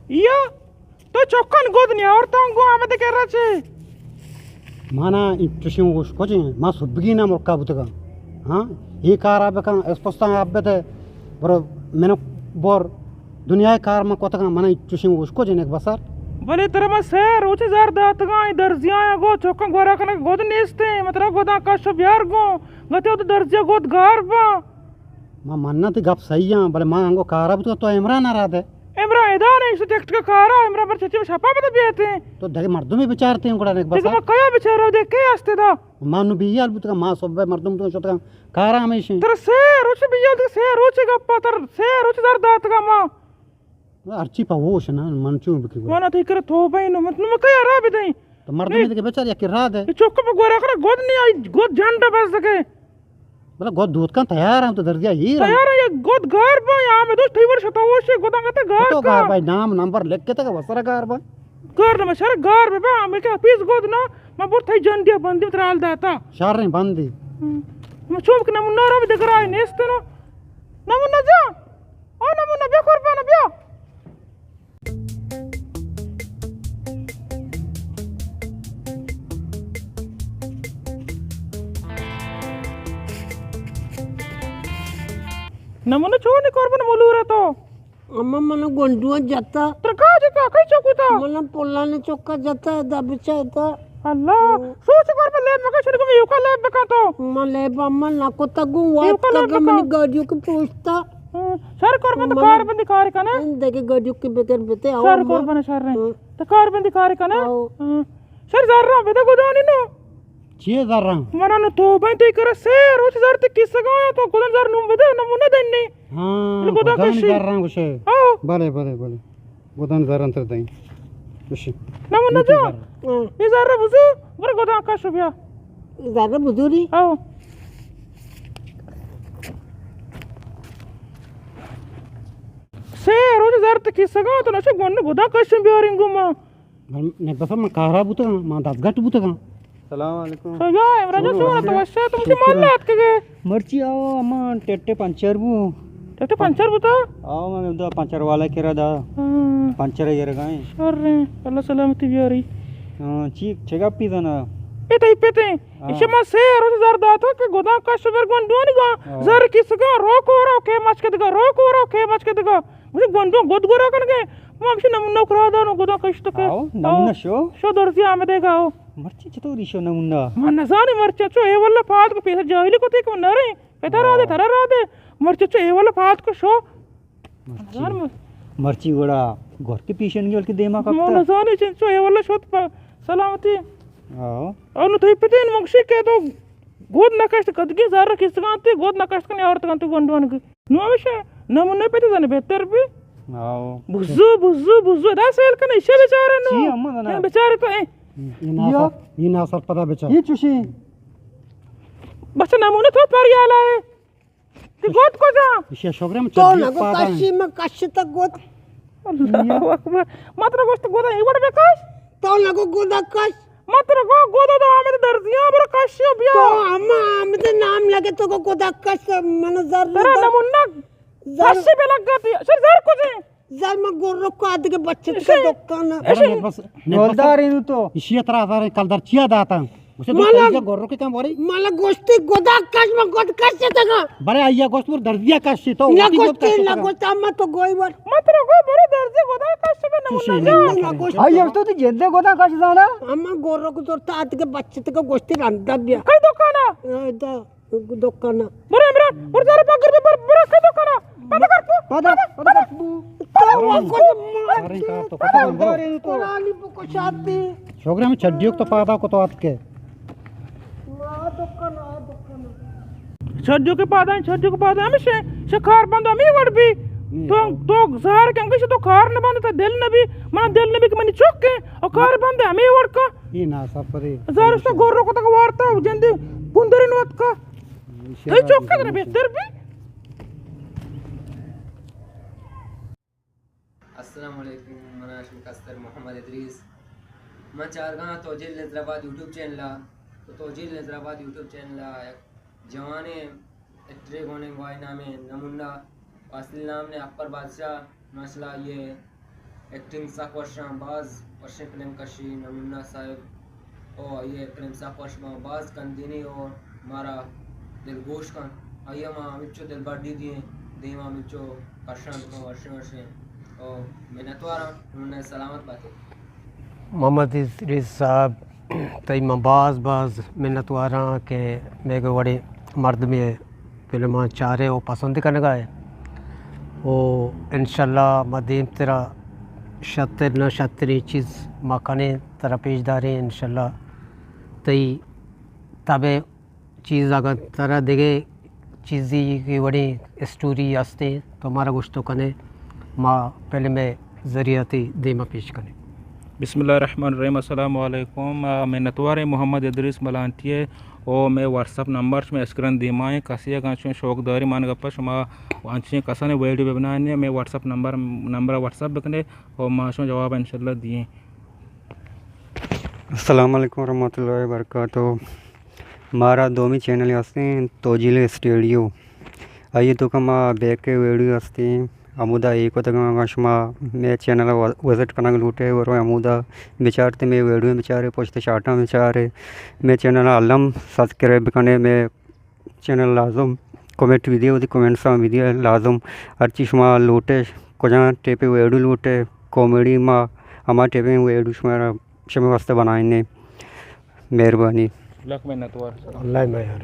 iya to chokkan god ni aortango amade kerrache mana intuition uskoje ma subbigina morka butaga ha ಈ car ಆಗ್ಬೇಕ ಎಸ್ಪಸ್ತಾ ಆಬ್ಬತೆ ಬರೋ ಮೆನ bore दुनिया car में कोता मना चुशिंग उसको जने बसर भले तरह में से रोचे जार दात गाय दर्जिया गो चोकं गोरा कने गोद नेस्ते मतलब गोदा का सब यार गो गते तो दर्जिया गोद गार बा मां मन्ना ते गप सही है भले मां अंगो कार अब तो इमरान आ रहा है इमरान इधर नहीं से टेक्स्ट का कारा इमरान पर चची छापा बता बेते तो देखे मर्दों में विचारते हैं कोड़ा ने बस देखो कया बेचारा देख के आस्ते दा मानु भी यार बुत का मां सब मर्दों तो शोता कारा हमेशा तर से रोचे भी यार से रोचे गप्पा तर से रोचे जार दात का मां अर्ची पा वोश ना मनचू बिकी वाना थे कर तो भाई नो मतलब मैं कया रा बेते तो मर्दों में के बेचारा या किरा दे चोक पे गोरा कने गोद नहीं आई गोद झंडा बस सके बोला गोद दूध का तैयार है तो दर्जिया ही तैयार है ये गोद गार बा यहां में 2 टीवर शता वो से गोदा गते गार तो गार भाई नाम नंबर लिख के तक वसरा गार बा गार में सर गार बे बा मैं क्या पीस गोद ना मैं बोर थई जंडिया बंदी त्राल दाता शार नहीं बंदी मैं चोप के नमुना रो दिख रहा है नेस्ते नो नमुना जा ओ नमुना बे कुर्बान बे नमुना छोड़ कोरबन मोलूरा तो अम्मा मन गोंडुआ जाता तर का जता कई चोकुता मन पोल्लाने चौका जाता दाबिचा था अल्लाह सोच कोरबन ले मका छड़ को युका ले बका तो मले बम्मा ना को तगु वात तग मन गाड़ियों के पूछता सर कोरबन तो कार बंदी कार का ना देखे गाड़ियों के बेकर बेते आओ सर कोरबन सर रे तो कार बंदी कार का ना सर जरा बेटा गोदानी नो छे जरा मना न तो भाई ते कर से रोज जर ते किस गया तो गोदन जर नु बेदा नमुना देने हां गोदा गोदान कशी जरा कुछ आओ भले भले भले गोदान जरा अंतर दई कुछ नमुना जो ये जरा बुझो बर गोदा का शुभया ज्यादा बुजुरी आओ से रोज जर ते किस गया तो नशे गोन गोदा का शुभयारिंगु मा ने बस मैं कारा बुता मां दसगट बुता सलाम अलैकुम या इमरान जो तो वैसे तुमसे मान लात के मर्ची आओ अम्मा टेट्टे पंचर बु टेटे पंचर बता आओ मैं उधर पंचर वाला केरा दा पंचर ये रगाए अरे अल्लाह सलामती बियारी चीक छेगा पीदा ना पेते इसे मा से रोज जर दाता के गोदा का शुगर गोंडुआ गा जर किसका रोको के मच के दगा रोको के मच के दगा मुझे गोंडुआ गोद गोरा कर के मैं अभी नमुना करा दा नो गोदा कष्ट के आओ नमुना शो दर्जी आमे देगा आओ मर्ची चतो रिशो नमुना मन जाने मरचा चो ए वाला फात को पैसा जाहिली को ते को न रे पेता रा दे मरचा चो ए वाला फात को शो मर्ची गोड़ा घर के पीछे नहीं के देमा का मन जाने चो ए वाला शोत सलामती आओ ಅವನು ತೈಪತೇನು ಮಗಸಿಕೆ ಅದು ಗೋದ್ ನಕಷ್ಟ ಕದ್ಗೆ ಜಾರ ಕಿಸ್ಗಾಂತೆ ಗೋದ್ ನಕಷ್ಟ ಕನೆ ಅವರ್ತ ಕಂತು ಗೊಂಡವನಿಗೆ ನೋವಿಷ ನಮ್ಮನ್ನ ಪೆತದಾನೆ ಬೆತ್ತರ್ ಬಿ आओ बुझू दा सेल कने इसे बेचारे नो जी अम्मा ना बेचारे तो इना सर पता बेचारा ये चुशी बस नमूने तो पर याला है ती गोद को जा इसे शोग्रे में तो ना को काशी में काशी तक गोद अल्लाहु अकबर मात्र गोस्त गोदा इवड बेकाश तो ना को गोदा काश मात्र गोदा तो हमें दर्जियां बर काशियो बिया तो अम्मा हमें नाम लगे तो को गोदा काश मन जर तेरा नमूना काशी पे लग गई सर जर कुछ जर में गोरो को आदि के बच्चे का दुकान बस गोलदार इनु तो इसी तरह आधार कलदर चिया दाता उसे तो कहीं गोरो के काम हो रही मला गोष्टी गोदा काश में गोद काश से तक बड़े आइया गोश्त पर दर्जिया का सी तो ना गोष्टी अम्मा तो गोई वर मात्र गो बरो दर्जी गोदा काशी में नमूना आई अब तो जेदे गोदा काश जाना अम्मा गोरो को तो आदि के बच्चे तक गोष्टी रंदा बिया कई दुकाना दुकान बरे इमरान और जरा पकड़ दे बरे कई दुकाना पता कर पता अरे का तो पता नहीं पुरानी बुक शादी शोग्रे में छड्डियों तो पादा को तो आत के छड्डियों के पादा हमेशा शखार बंद हमें वड़ भी तो जार के अंग से तो कार न बंद था दिल न भी मन दिल न भी कि मनी चौक के और कार बंद हमें वड़ का ये ना सब परे जार उसको गोरो को तक वारता जंदे कुंदरी नोत का कई चौक के बेहतर भी अस्सलाम वालेकुम मना शुकस्तर मोहम्मद इदरीस मैं चारगा तोजिल नजराबाद यूट्यूब चैनल तो तोजिल नजराबाद यूट्यूब चैनल जवाने एक्ट्रे होने वाई नामे नमुना असली नाम ने अकबर बादशाह मसला ये एक्टिंग साकवाशां बाज वर्षे कलम कशी नमूना साहब और ये कलम साकवाशमा बाज कंदिनी और मारा दिलगोश का आइया मां मिचो दिल बाडी दिए देवा मिचो कशां को वर्षे वर्षे और मेहनतवारा उन्होंने सलामत बातें मोहम्मद इदरीस साहब तई मां बाज़ मेहनत वारा के मेरे बड़े मर्द में फिल्म चारे वो पसंद करने का है वो इंशाल्लाह मदीम तेरा शतर न शतरी चीज़ मकाने तेरा पेशदारे इंशाल्लाह तई तबे चीज़ अगर तेरा देखे चीज़ी की बड़ी स्टोरी आस्ते तो हमारा गुश्तो कने माँ पहले मैं ज़रियाती देमा पेश करें। बिस्मिल्लाहिर्रहमानिर्रहीम अस्सलाम वालेकुम। मैं नतवार मोहम्मद इदरीस मलांटिए और मैं व्हाट्सअप नंबर में स्क्रीन दिमाए कसिया गांचों शौकदारी मान गप्पा शुमा वांचे कसने वीडियो बनाने मैं व्हाट्सअप नंबर व्हाट्सअप बकने और माशों जवाब इंशाल्लाह दिए। अस्सलाम वालेकुम रहमतुल्लाहि व बरकातहू। हमारा दोमी चैनल हस्ते तोजिल स्टूडियो आइए तो कमा बैक के वीडियो हस्ते अमुदा एक शुमा मैं चैनल विजिट करना लूटे और अमुदा बेचारते मैं वीडियो बेचारे पोछते शाटा बेचारे मैं चैनल आलम सब्सक्राइब करने मैं चैनल लाजम कमेंट वीडियो कमेंट्स वीडियो लाजम हर चीज़ शुमा लूटे कुछ टेपे वीडियो लूटे कॉमेडी माँ हमारे टेपे वीडियो शुमा शमे वास्ते बनाए मेहरबानी। लक में नतवार अल्लाह में यार